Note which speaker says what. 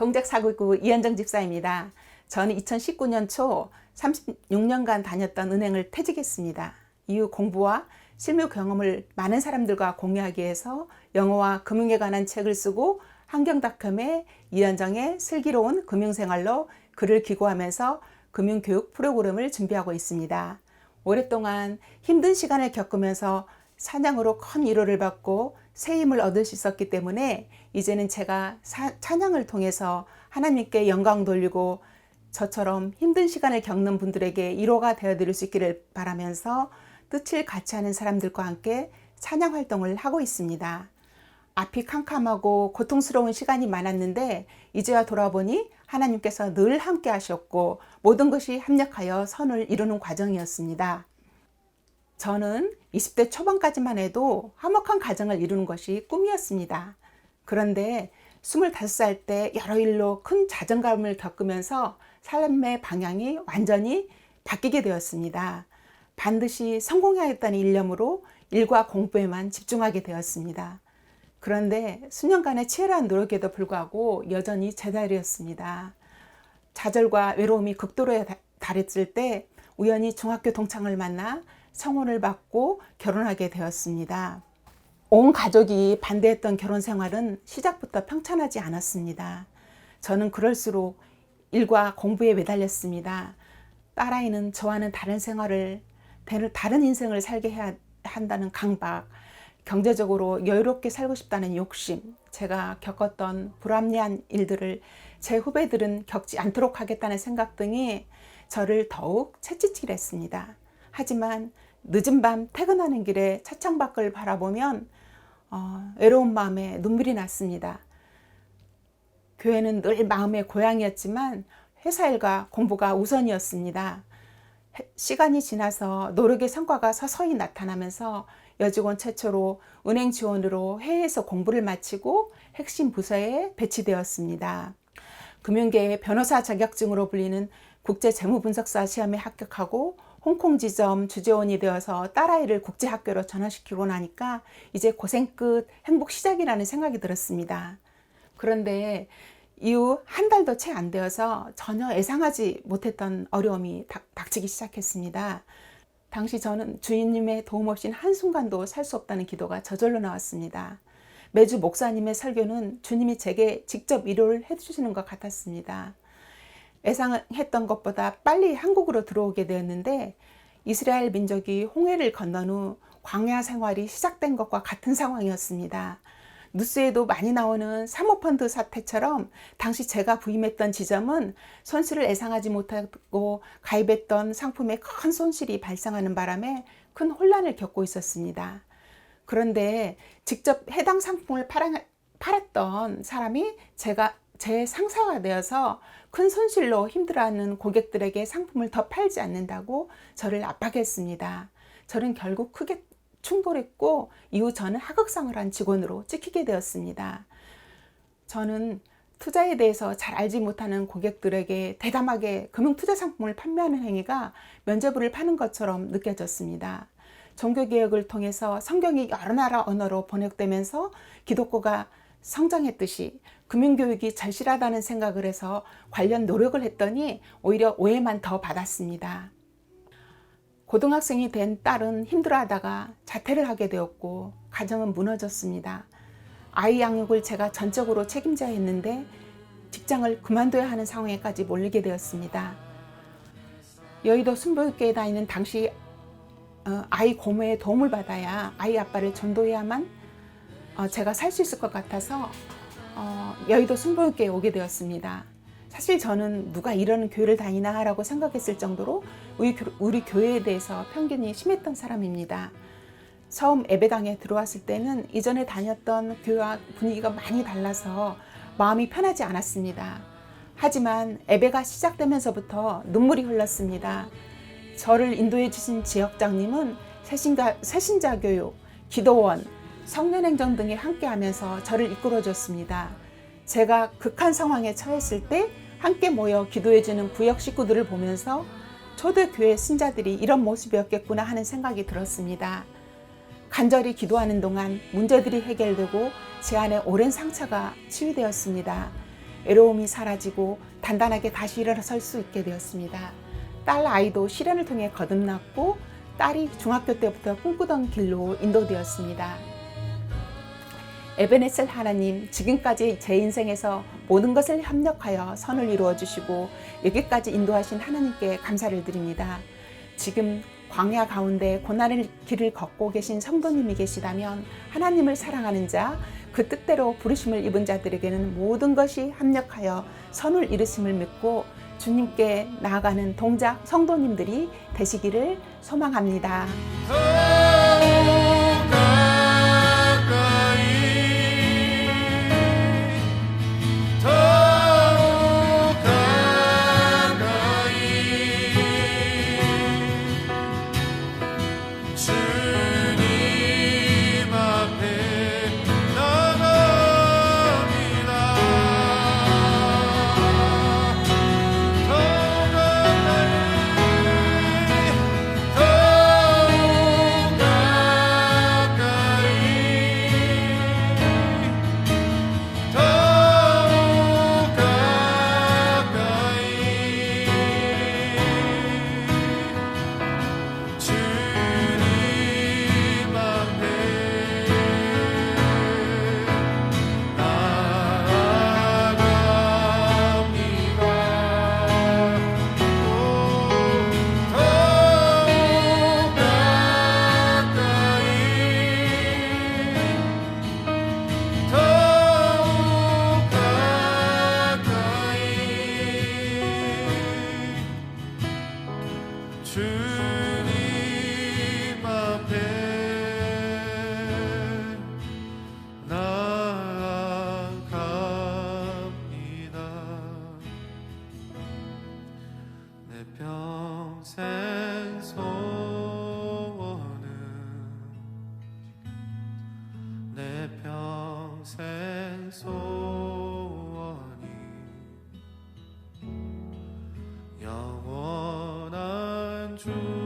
Speaker 1: 동작사구구 이현정 집사입니다. 저는 2019년 초 36년간 다녔던 은행을 퇴직했습니다. 이후 공부와 실무 경험을 많은 사람들과 공유하기 위해서 영어와 금융에 관한 책을 쓰고 환경닷컴의 이현정의 슬기로운 금융생활로 글을 기고하면서 금융교육 프로그램을 준비하고 있습니다. 오랫동안 힘든 시간을 겪으면서 찬양으로 큰 위로를 받고 새 힘을 얻을 수 있었기 때문에 이제는 제가 찬양을 통해서 하나님께 영광 돌리고 저처럼 힘든 시간을 겪는 분들에게 위로가 되어드릴 수 있기를 바라면서 뜻을 같이 하는 사람들과 함께 찬양 활동을 하고 있습니다. 앞이 캄캄하고 고통스러운 시간이 많았는데 이제야 돌아보니 하나님께서 늘 함께 하셨고 모든 것이 합력하여 선을 이루는 과정이었습니다. 저는 20대 초반까지만 해도 화목한 가정을 이루는 것이 꿈이었습니다. 그런데 25살 때 여러 일로 큰 자존감을 겪으면서 삶의 방향이 완전히 바뀌게 되었습니다. 반드시 성공해야겠다는 일념으로 일과 공부에만 집중하게 되었습니다. 그런데 수년간의 치열한 노력에도 불구하고 여전히 제자리였습니다. 좌절과 외로움이 극도로에 달했을 때 우연히 중학교 동창을 만나 성혼을 받고 결혼하게 되었습니다. 온 가족이 반대했던 결혼 생활은 시작부터 평탄하지 않았습니다. 저는 그럴수록 일과 공부에 매달렸습니다. 딸아이는 저와는 다른 생활을, 다른 인생을 살게 해야 한다는 강박, 경제적으로 여유롭게 살고 싶다는 욕심, 제가 겪었던 불합리한 일들을 제 후배들은 겪지 않도록 하겠다는 생각 등이 저를 더욱 채찍질 했습니다. 하지만 늦은 밤 퇴근하는 길에 차창 밖을 바라보면 외로운 마음에 눈물이 났습니다. 교회는 늘 마음의 고향이었지만 회사 일과 공부가 우선이었습니다. 시간이 지나서 노력의 성과가 서서히 나타나면서 여직원 최초로 은행 지원으로 해외에서 공부를 마치고 핵심 부서에 배치되었습니다. 금융계의 변호사 자격증으로 불리는 국제재무분석사 시험에 합격하고 홍콩 지점 주재원이 되어서 딸아이를 국제학교로 전환시키고 나니까 이제 고생 끝 행복 시작이라는 생각이 들었습니다. 그런데 이후 한 달도 채 안 되어서 전혀 예상하지 못했던 어려움이 닥치기 시작했습니다. 당시 저는 주인님의 도움 없이는 한순간도 살 수 없다는 기도가 저절로 나왔습니다. 매주 목사님의 설교는 주님이 제게 직접 위로를 해주시는 것 같았습니다. 예상했던 것보다 빨리 한국으로 들어오게 되었는데 이스라엘 민족이 홍해를 건넌 후 광야 생활이 시작된 것과 같은 상황이었습니다. 뉴스에도 많이 나오는 사모펀드 사태처럼 당시 제가 부임했던 지점은 손실을 예상하지 못하고 가입했던 상품에 큰 손실이 발생하는 바람에 큰 혼란을 겪고 있었습니다. 그런데 직접 해당 상품을 팔았던 사람이 제 상사가 되어서 큰 손실로 힘들어하는 고객들에게 상품을 더 팔지 않는다고 저를 압박했습니다. 저는 결국 크게 충돌했고 이후 저는 하극상을 한 직원으로 찍히게 되었습니다. 저는 투자에 대해서 잘 알지 못하는 고객들에게 대담하게 금융투자 상품을 판매하는 행위가 면죄부를 파는 것처럼 느껴졌습니다. 종교개혁을 통해서 성경이 여러 나라 언어로 번역되면서 기독교가 성장했듯이 금융교육이 절실하다는 생각을 해서 관련 노력을 했더니 오히려 오해만 더 받았습니다. 고등학생이 된 딸은 힘들어하다가 자퇴를 하게 되었고 가정은 무너졌습니다. 아이 양육을 제가 전적으로 책임져야 했는데 직장을 그만둬야 하는 상황에까지 몰리게 되었습니다. 여의도 순복음교회에 다니는 당시 아이 고모의 도움을 받아야 아이 아빠를 전도해야만 제가 살 수 있을 것 같아서 여의도 순복음교회에 오게 되었습니다. 사실 저는 누가 이런 교회를 다니나 라고 생각했을 정도로 우리 교회에 대해서 편견이 심했던 사람입니다. 처음 예배당에 들어왔을 때는 이전에 다녔던 교회와 분위기가 많이 달라서 마음이 편하지 않았습니다. 하지만 예배가 시작되면서부터 눈물이 흘렀습니다. 저를 인도해 주신 지역장님은 새신자 교육, 기도원, 성년행정 등에 함께하면서 저를 이끌어줬습니다. 제가 극한 상황에 처했을 때 함께 모여 기도해주는 구역 식구들을 보면서 초대교회 신자들이 이런 모습이었겠구나 하는 생각이 들었습니다. 간절히 기도하는 동안 문제들이 해결되고 제 안에 오랜 상처가 치유되었습니다. 외로움이 사라지고 단단하게 다시 일어설 수 있게 되었습니다. 딸 아이도 시련을 통해 거듭났고 딸이 중학교 때부터 꿈꾸던 길로 인도되었습니다. 에베네셀 하나님, 지금까지 제 인생에서 모든 것을 협력하여 선을 이루어 주시고 여기까지 인도하신 하나님께 감사를 드립니다. 지금 광야 가운데 고난의 길을 걷고 계신 성도님이 계시다면 하나님을 사랑하는 자, 그 뜻대로 부르심을 입은 자들에게는 모든 것이 합력하여 선을 이루심을 믿고 주님께 나아가는 동작 성도님들이 되시기를 소망합니다.
Speaker 2: 주님 앞에 나아갑니다. 내 평생 소원은 내 평생 소원이 영원한 주